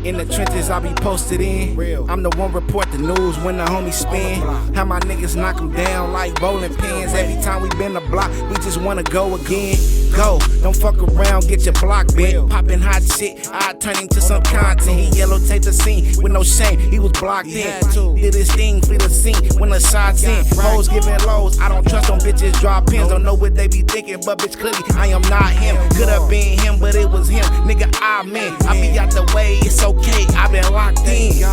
In the trenches, I be posted in. I'm the one report the news when the homies spin. How my niggas knock them down like bowling pins. Every time we been the block, we just wanna go again. Go, don't fuck around, get your block bent. Poppin' hot shit, I turn him to some content. He yellow tape the scene with no shame, he was blocked in. Did his thing, flee the scene when the shots in. Hoes giving lows, I don't trust them bitches, drop pins. Don't know what they be thinking, but bitch clearly I am not him. Could've been him, but it was him. Nigga, I be out the way, it's okay, I been locked in.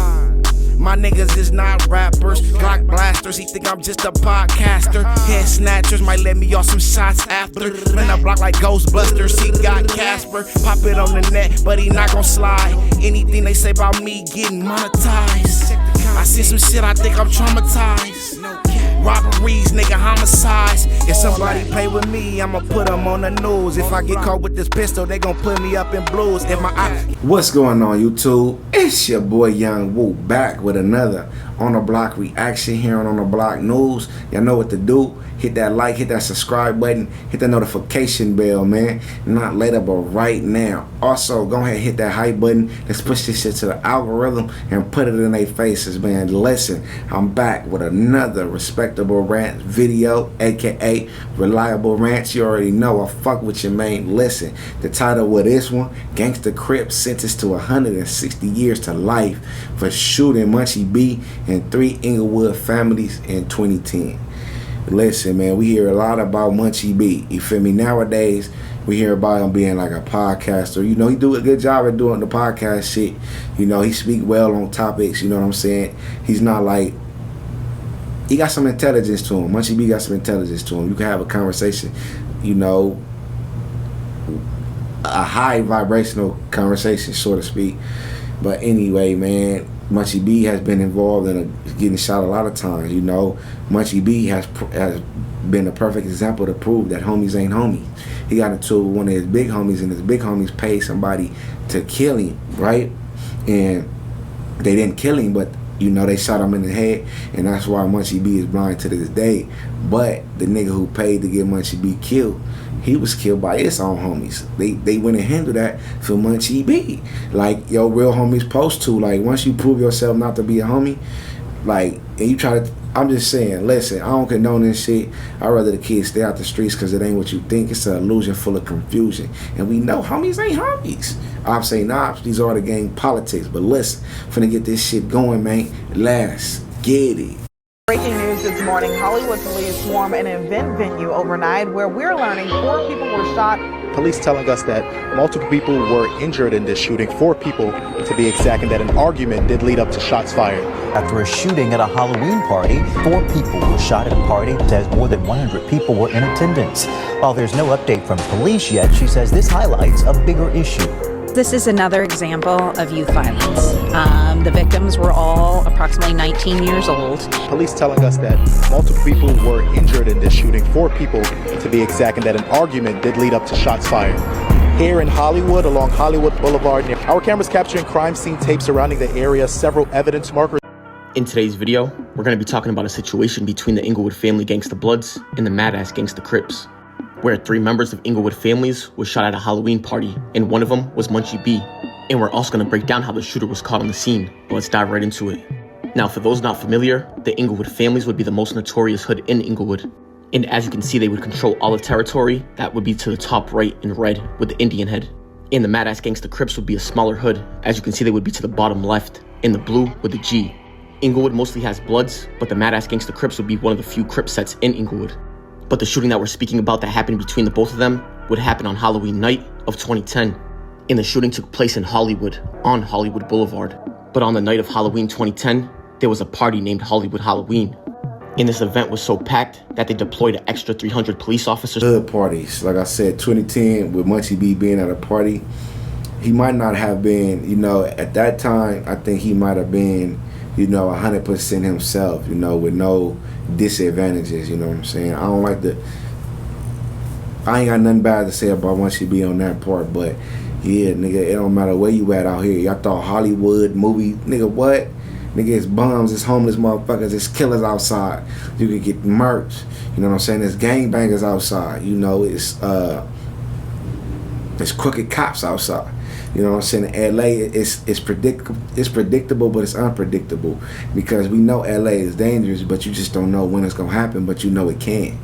My niggas is not rappers, Glock blasters. He think I'm just a podcaster. Head snatchers might let me off some shots after. Run the block like Ghostbusters. He got Casper. Pop it on the net, but he not gon' slide. Anything they say about me getting monetized. I see some shit, I think I'm traumatized. Robberies, nigga, homicides. If somebody play with me, I'ma put them on the news. If I get caught with this pistol, they gon' put me up in blues. If my What's going on, YouTube? It's your boy Young Woo back with another On The Block reaction here on The Block News. Y'all know what to do. Hit that like, hit that subscribe button, hit that notification bell, man. Not later, but right now. Also, go ahead and hit that hype button. Let's push this shit to the algorithm and put it in their faces, man. Listen, I'm back with another respectable rant video, aka reliable rants. You already know I fuck with your man. Listen, the title of this one: Gangster Crip sentenced to 160 years to life for shooting Munchie B and 3 Inglewood families in 2010. Listen, man, we hear a lot about Munchie B. You feel me? Nowadays, we hear about him being like a podcaster. You know, he do a good job at doing the podcast shit. You know, he speak well on topics. You know what I'm saying? He's not like, he got some intelligence to him. Munchie B got some intelligence to him. You can have a conversation, you know, a high vibrational conversation, so to speak. But anyway, man, Munchie B has been involved in getting shot a lot of times. You know, Munchie B has been a perfect example to prove that homies ain't homies. He got into one of his big homies, and his big homies paid somebody to kill him, right? And they didn't kill him, but you know, they shot him in the head, and that's why Munchie B is blind to this day. But the nigga who paid to get Munchie B killed, he was killed by his own homies. They went and handled that for Munchie B. Like, your real homies supposed to. Like, once you prove yourself not to be a homie, like, and you try to, I'm just saying, listen, I don't condone this shit. I'd rather the kids stay out the streets because it ain't what you think. It's an illusion full of confusion. And we know homies ain't homies. I'm saying, nah, these are the gang politics. But listen, finna get this shit going, man. Let's get it. Breaking news this morning, Hollywood police swarm an event venue overnight where we're learning 4 people were shot. Police telling us that multiple people were injured in this shooting, 4 people to be exact, and that an argument did lead up to shots fired. After a shooting at a Halloween party, 4 people were shot at a party that says more than 100 people were in attendance. While there's no update from police yet, she says this highlights a bigger issue. This is another example of youth violence. The victims were all approximately 19 years old. Police telling us that multiple people were injured in this shooting, 4 people to be exact, and that an argument did lead up to shots fired. Here in Hollywood, along Hollywood Boulevard, our cameras capturing crime scene tape surrounding the area, several evidence markers. In today's video, we're going to be talking about a situation between the Inglewood family Gangsta Bloods and the Mad-Ass Gangsta Crips, where 3 members of Inglewood families were shot at a Halloween party, and one of them was Munchie B. And we're also going to break down how the shooter was caught on the scene, but let's dive right into it. Now, for those not familiar, the Inglewood families would be the most notorious hood in Inglewood. And as you can see, they would control all the territory that would be to the top right in red with the Indian head. And the Mad-Ass Gangsta Crips would be a smaller hood. As you can see, they would be to the bottom left, in the blue with the G. Inglewood mostly has Bloods, but the Mad-Ass Gangsta Crips would be one of the few Crip sets in Inglewood. But the shooting that we're speaking about that happened between the both of them would happen on Halloween night of 2010. And the shooting took place in Hollywood, on Hollywood Boulevard. But on the night of Halloween 2010, there was a party named Hollywood Halloween. And this event was so packed that they deployed an extra 300 police officers. Hood parties, like I said, 2010, with Munchie B being at a party, he might not have been, you know, at that time, I think he might have been, you know, 100% himself, you know, with no disadvantages, you know what I'm saying? I ain't got nothing bad to say about Munchie B on that part, but yeah, nigga, it don't matter where you at out here. Y'all thought Hollywood movie, nigga, what? Nigga, it's bums, it's homeless motherfuckers, it's killers outside. You could get murked, you know what I'm saying? There's gangbangers outside, you know, it's crooked cops outside. You know what I'm saying? In LA, it's predictable, but it's unpredictable because we know LA is dangerous, but you just don't know when it's gonna happen, but you know it can.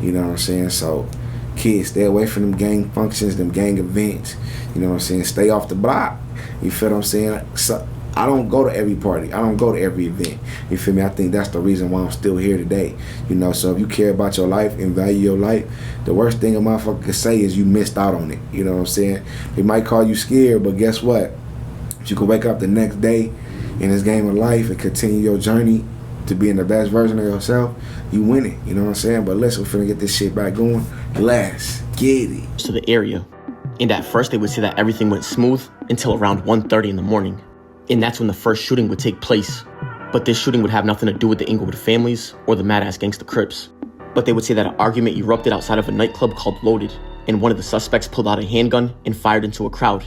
You know what I'm saying? So, kids, stay away from them gang functions, them gang events. You know what I'm saying? Stay off the block. You feel what I'm saying? So, I don't go to every party. I don't go to every event. You feel me? I think that's the reason why I'm still here today. You know, so if you care about your life and value your life, the worst thing a motherfucker could say is you missed out on it. You know what I'm saying? They might call you scared, but guess what? If you can wake up the next day in this game of life and continue your journey to being the best version of yourself, you win it. You know what I'm saying? But listen, we're finna get this shit back going. Let's get it. To the area. And at first they would say that everything went smooth until around 1:30 in the morning. And that's when the first shooting would take place. But this shooting would have nothing to do with the Inglewood families or the mad-ass Gangster Crips. But they would say that an argument erupted outside of a nightclub called Loaded, and one of the suspects pulled out a handgun and fired into a crowd.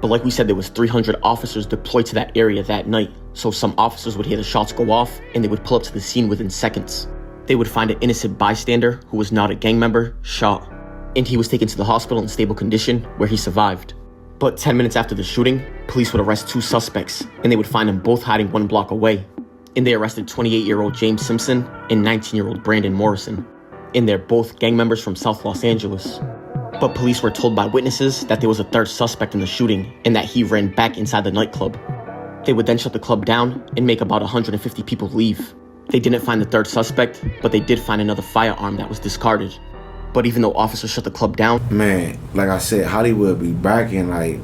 But like we said, there was 300 officers deployed to that area that night, so some officers would hear the shots go off, and they would pull up to the scene within seconds. They would find an innocent bystander, who was not a gang member, shot. And he was taken to the hospital in stable condition, where he survived. But 10 minutes after the shooting, police would arrest 2 suspects, and they would find them both hiding 1 block away. And they arrested 28-year-old James Simpson and 19-year-old Brandon Morrison. And they're both gang members from South Los Angeles. But police were told by witnesses that there was a 3rd suspect in the shooting, and that he ran back inside the nightclub. They would then shut the club down and make about 150 people leave. They didn't find the 3rd suspect, but they did find another firearm that was discarded. But even though officers shut the club down... Man, like I said, Hollywood be back in, like,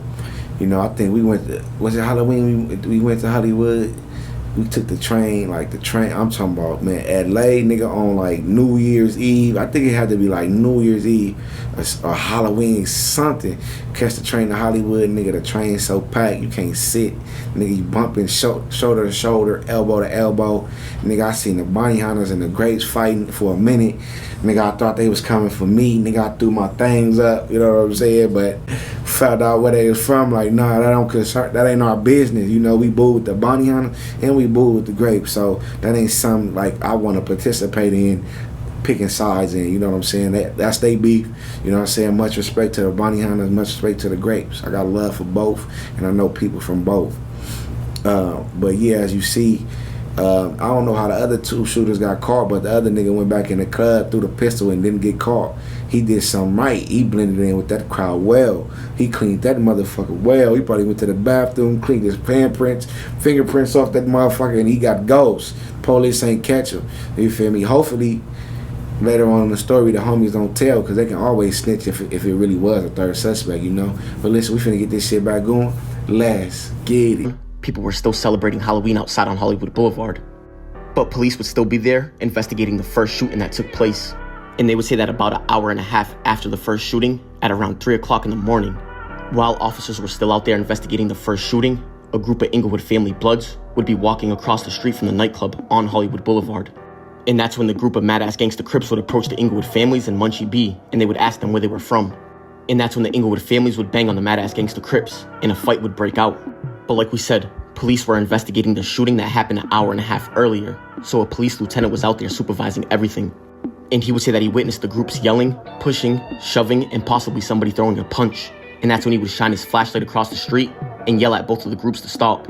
you know, I think we went to... Was it Halloween? We went to Hollywood. We took the train, I'm talking about, man, LA, nigga, on, like, New Year's Eve. I think it had to be, like, New Year's Eve or Halloween, something. Catch the train to Hollywood, nigga, the train so packed, you can't sit. Nigga, you bumping shoulder to shoulder, elbow to elbow. Nigga, I seen the bounty hunters and the grapes fighting for a minute. Nigga, I thought they was coming for me. Nigga, I threw my things up, you know what I'm saying? But found out where they was from, like, nah, that ain't our business. You know, we boo with the bounty hunter and we boo with the grapes. So that ain't something, like, I want to participate in picking sides in, you know what I'm saying? That's they beef, you know what I'm saying? Much respect to the bounty hunters, much respect to the grapes. I got love for both, and I know people from both. But yeah, as you see, I don't know how the other 2 shooters got caught, but the other nigga went back in the club, threw the pistol, and didn't get caught. He did something right. He blended in with that crowd well. He cleaned that motherfucker well. He probably went to the bathroom, cleaned his fingerprints off that motherfucker, and he got ghosts. Police ain't catch him. You feel me? Hopefully, later on in the story, the homies don't tell, because they can always snitch if it really was a 3rd suspect, you know? But listen, we finna get this shit back going. Let's get it. People were still celebrating Halloween outside on Hollywood Boulevard. But police would still be there investigating the first shooting that took place. And they would say that about an hour and a half after the first shooting, at around 3 o'clock in the morning, while officers were still out there investigating the first shooting, a group of Inglewood family bloods would be walking across the street from the nightclub on Hollywood Boulevard. And that's when the group of mad-ass Gangster Crips would approach the Inglewood families and Munchie B, and they would ask them where they were from. And that's when the Inglewood families would bang on the mad-ass Gangster Crips, and a fight would break out. But like we said, police were investigating the shooting that happened an hour and a half earlier, so a police lieutenant was out there supervising everything. And he would say that he witnessed the groups yelling, pushing, shoving, and possibly somebody throwing a punch. And that's when he would shine his flashlight across the street and yell at both of the groups to stop.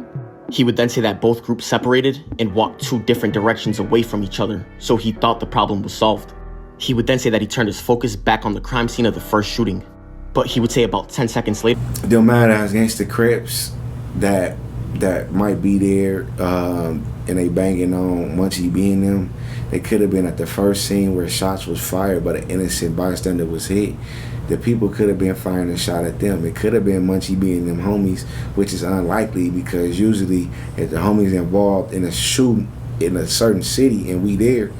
He would then say that both groups separated and walked 2 different directions away from each other, so he thought the problem was solved. He would then say that he turned his focus back on the crime scene of the first shooting. But he would say about 10 seconds later, them mad-ass Gangster Crips that might be there and they banging on Munchie B and them, they could have been at the first scene where shots was fired but an innocent bystander was hit. The people could have been firing a shot at them. It could have been Munchie B and them homies, which is unlikely because usually if the homies involved in a shooting in a certain city and we there,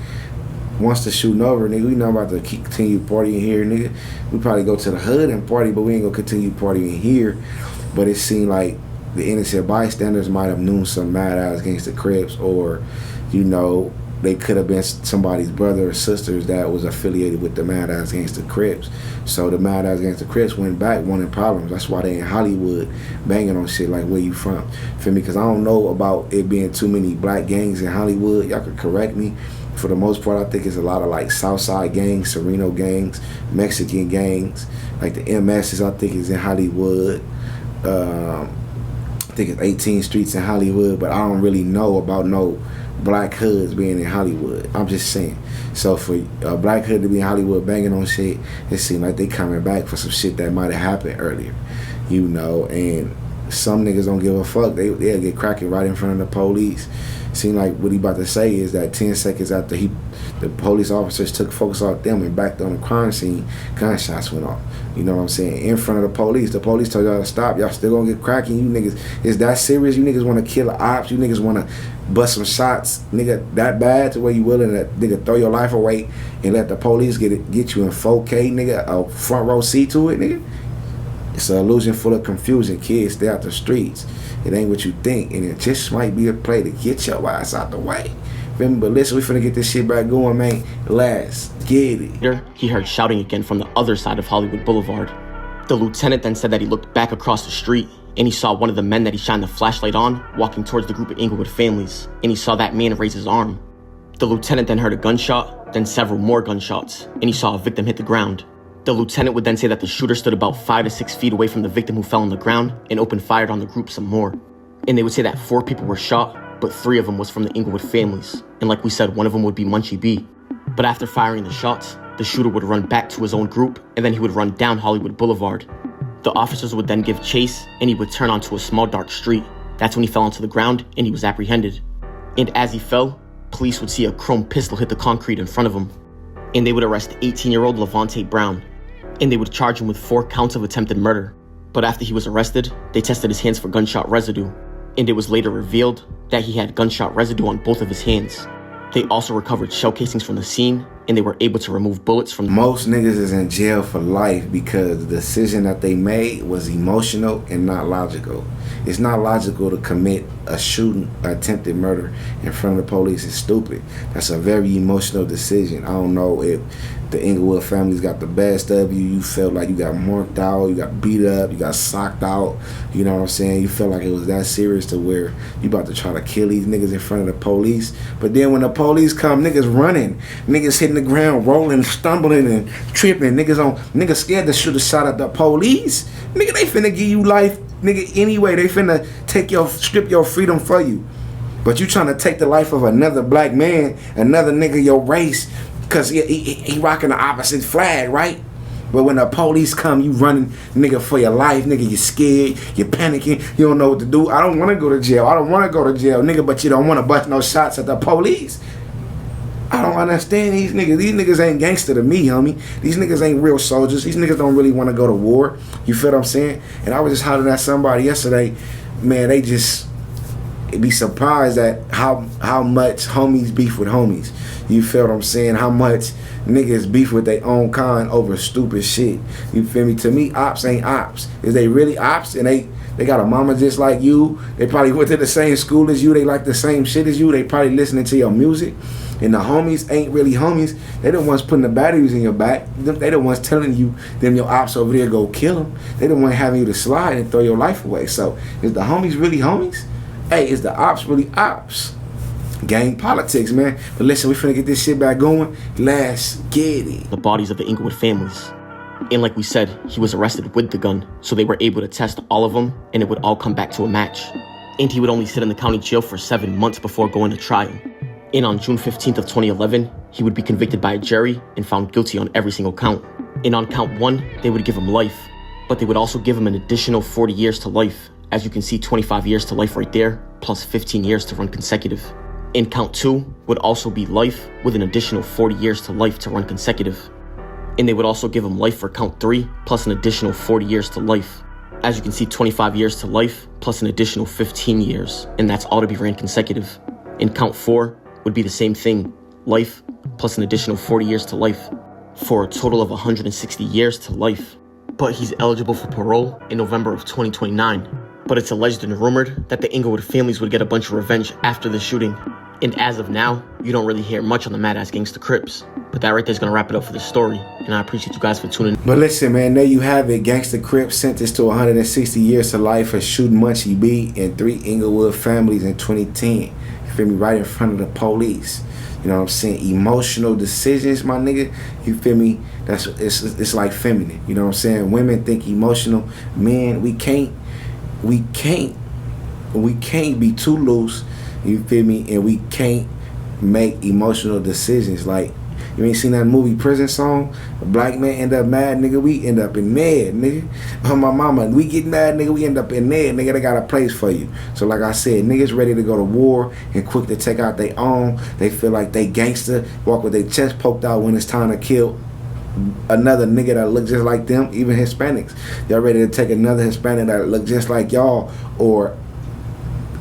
once the shooting over, nigga, we not about to continue partying here, nigga. We probably go to the hood and party, but we ain't gonna continue partying here. But it seemed like the innocent bystanders might have known some mad-ass Gangster Crips, or, you know, they could have been somebody's brother or sisters that was affiliated with the mad-ass Gangster Crips. So the mad-ass Gangster Crips went back wanting problems. That's why they in Hollywood banging on shit like, where you from? Feel me? Because I don't know about it being too many black gangs in Hollywood. Y'all could correct me. For the most part, I think it's a lot of like Southside gangs, Sereno gangs, Mexican gangs. Like the MS's, I think, is in Hollywood. I think it's 18 streets in Hollywood, but I don't really know about no black hoods being in Hollywood. I'm just saying. So for a black hood to be in Hollywood banging on shit, it seems like they coming back for some shit that might have happened earlier, you know. And some niggas don't give a fuck. They'll get cracking right in front of the police. Seem like what he about to say is that 10 seconds after the police officers took focus off them and backed on the crime scene, gunshots went off. You know what I'm saying? In front of the police. The police told y'all to stop. Y'all still gonna get cracking. You niggas, is that serious? You niggas wanna kill the ops? You niggas wanna bust some shots, nigga, that bad to where you willing to, nigga, throw your life away and let the police get you in 4K, nigga, a front row seat to it, nigga? It's an illusion full of confusion. Kids, stay out the streets. It ain't what you think, and it just might be a play to get your ass out the way. But listen, we finna get this shit back going, man. Let's get it. Later, he heard shouting again from the other side of Hollywood Boulevard. The lieutenant then said that he looked back across the street, and he saw one of the men that he shined the flashlight on walking towards the group of Inglewood families, and he saw that man raise his arm. The lieutenant then heard a gunshot, then several more gunshots, and he saw a victim hit the ground. The lieutenant would then say that the shooter stood about 5 to 6 feet away from the victim who fell on the ground and opened fire on the group some more. And they would say that 4 people were shot, but 3 of them was from the Inglewood families. And like we said, one of them would be Munchie B. But after firing the shots, the shooter would run back to his own group, and then he would run down Hollywood Boulevard. The officers would then give chase, and he would turn onto a small dark street. That's when he fell onto the ground, and he was apprehended. And as he fell, police would see a chrome pistol hit the concrete in front of him. And they would arrest 18-year-old Levante Brown. And they would charge him with 4 counts of attempted murder. But after he was arrested, they tested his hands for gunshot residue. And it was later revealed that he had gunshot residue on both of his hands. They also recovered shell casings from the scene, and they were able to remove bullets from... Most niggas is in jail for life because the decision that they made was emotional and not logical. It's not logical to commit a shooting, attempted murder in front of the police. It's stupid. That's a very emotional decision. I don't know if the Inglewood families got the best of you. You felt like you got marked out, you got beat up, you got socked out. You know what I'm saying? You felt like it was that serious to where you about to try to kill these niggas in front of the police. But then when the police come, niggas running, niggas hitting the ground, rolling, stumbling and tripping. Niggas scared to shoot a shot at the police. Nigga, they finna give you life, nigga, anyway. They finna strip your freedom for you. But you trying to take the life of another black man, another nigga your race, because he rocking the opposite flag, right? But when the police come, you running, nigga, for your life. Nigga, you scared, you panicking, you don't know what to do. I don't want to go to jail. I don't want to go to jail, nigga, but you don't want to bust no shots at the police. I don't understand these niggas. These niggas ain't gangster to me, homie. These niggas ain't real soldiers. These niggas don't really want to go to war. You feel what I'm saying? And I was just hollering at somebody yesterday. Man, they just be surprised at how much homies beef with homies. You feel what I'm saying? How much niggas beef with their own kind over stupid shit. You feel me? To me, ops ain't ops. Is they really ops? And they got a mama just like you. They probably went to the same school as you. They like the same shit as you. They probably listening to your music. And the homies ain't really homies. They the ones putting the batteries in your back. They the ones telling you, them your ops over there, go kill them. They the one having you to slide and throw your life away. So is the homies really homies? Hey, is the ops really ops? Gang politics, man. But listen, we finna get this shit back going. Let's get it. The bodies of the Inglewood families. And like we said, he was arrested with the gun, so they were able to test all of them, and it would all come back to a match. And he would only sit in the county jail for 7 months before going to trial. And on June 15th of 2011, he would be convicted by a jury and found guilty on every single count. And on count 1, they would give him life, but they would also give him an additional 40 years to life. As you can see, 25 years to life right there, plus 15 years to run consecutive. And count 2 would also be life with an additional 40 years to life to run consecutive. And they would also give him life for count 3 plus an additional 40 years to life. As you can see, 25 years to life plus an additional 15 years, and that's all to be ran consecutive. And count 4 would be the same thing, life plus an additional 40 years to life, for a total of 160 years to life. But he's eligible for parole in November of 2029. But it's alleged and rumored that the Inglewood families would get a bunch of revenge after the shooting. And as of now, you don't really hear much on the mad-ass Gangster Crips. But that right there is going to wrap it up for the story, and I appreciate you guys for tuning in. But listen, man, there you have it. Gangster Crip sentenced to 160 years to life for shooting Munchie B and 3 Inglewood families in 2010. You feel me? Right in front of the police. You know what I'm saying? Emotional decisions, my nigga. You feel me? It's like feminine. You know what I'm saying? Women think emotional. Men, we can't. we can't be too loose, you feel me, and we can't make emotional decisions. Like, you ain't seen that movie Prison Song? A black man end up mad, nigga, we end up in there, nigga. Oh, my mama, we get mad, nigga, we end up in there, nigga, they got a place for you. So like I said, niggas ready to go to war and quick to take out their own. They feel like they gangster, walk with their chest poked out when it's time to kill another nigga that look just like them, even Hispanics. Y'all ready to take another Hispanic that look just like y'all, or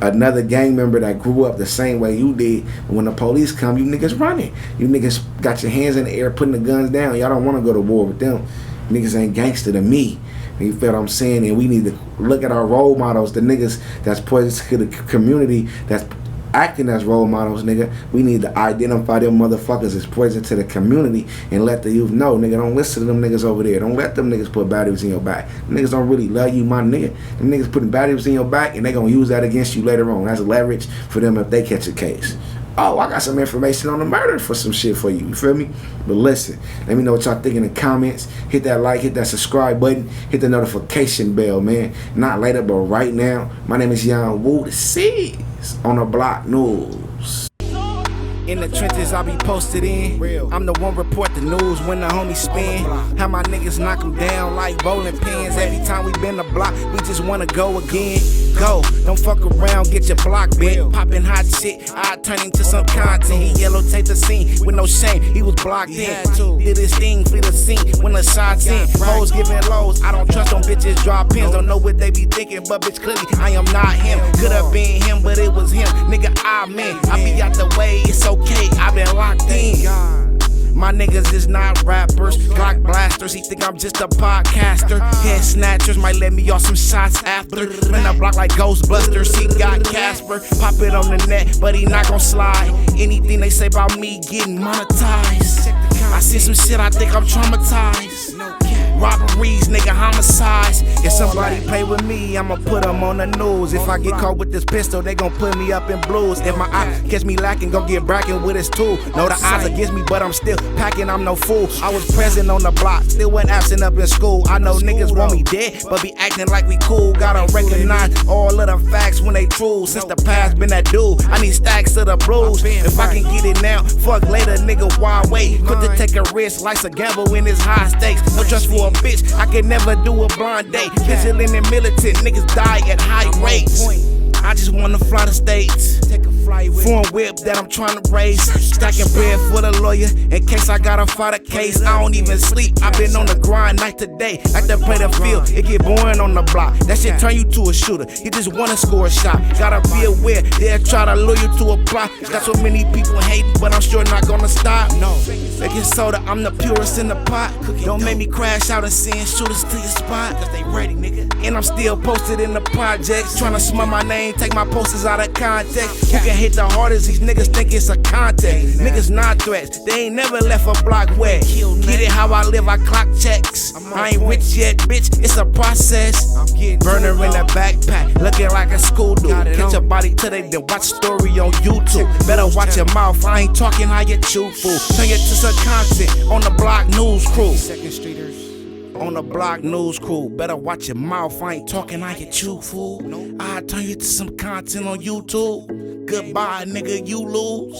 another gang member that grew up the same way you did. When the police come, you niggas running. You niggas got your hands in the air putting the guns down. Y'all don't want to go to war with them. Niggas ain't gangster to me. You feel what I'm saying? And we need to look at our role models, the niggas that's poisonous to the community, that's acting as role models, nigga. We need to identify them motherfuckers as poison to the community and let the youth know, nigga, don't listen to them niggas over there. Don't let them niggas put batteries in your back. Them niggas don't really love you, my nigga. Them niggas putting batteries in your back and they gonna use that against you later on. That's leverage for them if they catch a case. Oh, I got some information on the murder for some shit for you. You feel me? But listen, let me know what y'all think in the comments. Hit that like, hit that subscribe button, hit the notification bell, man. Not later, but right now. My name is Young Woo. This is On the Block News. In the trenches, I be posted in. I'm the one report the news when the homies spin. How my niggas knock them down like bowling pins. Every time we been the block, we just wanna go again. Go, don't fuck around, get your block bent. Popping hot shit, I turn into some content. He yellow tape the scene with no shame, he was blocked in. Did his thing, flee the scene when the shots in. Hoes giving lows, I don't trust them bitches, drop pins. Don't know what they be thinking, but bitch, clearly I am not him. Could have been him, but it was him. Nigga, I'm in. I be out the way, it's okay, I been locked in. My niggas is not rappers, Glock blasters. He think I'm just a podcaster. Head snatchers might let me off some shots after. Run the block like Ghostbusters. He got Casper. Pop it on the net, but he not gon' slide. Anything they say about me getting monetized. I see some shit, I think I'm traumatized. Robberies, nigga, homicides. If somebody play with me, I'ma put them on the news. If I get caught with this pistol, they gon' put me up in blues. If my eye catch me lacking, gon' get bracking with his tool. Know the odds against me, but I'm still packing, I'm no fool. I was present on the block, still went absent up in school. I know niggas want me dead, but be acting like we cool. Gotta recognize all of the facts when they true. Since the past been that dude, I need stacks of the blues. If I can get it now, fuck later, nigga, why wait? Quick to take a risk, life's a gamble in this high stakes. No trust for a bitch, I can never do a blind date. Vigilant and militant, niggas die at high rates. I just wanna fly the states. Foreign whip that I'm trying to raise. Stacking bread for the lawyer in case I gotta fight a case. I don't even sleep, I've been on the grind night to day. Like to play the field, it get boring on the block. That shit turn you to a shooter, you just wanna score a shot. Gotta be aware, they'll try to lure you to a plot. Got so many people hating, but I'm sure not gonna stop. No, making soda, I'm the purest in the pot. Don't make me crash out and send shooters to your spot. Cause they ready, nigga. And I'm still posted in the projects. Tryna smut my name, take my posters out of context. You can hit the hardest, these niggas think it's a contest. Niggas not threats, they ain't never left a block wet. Get it how I live, I clock checks. I ain't rich yet, bitch, it's a process. Burner in the backpack, looking like a school dude. Catch your body today, then watch story on YouTube. Better watch your mouth, I ain't talking how you chew food. Turn it to some content on the Block News Crew. Second Streeters. On the Block News Crew, better watch your mouth, I ain't talking how you chew fool. I turn you to some content on YouTube. Goodbye, nigga, you lose.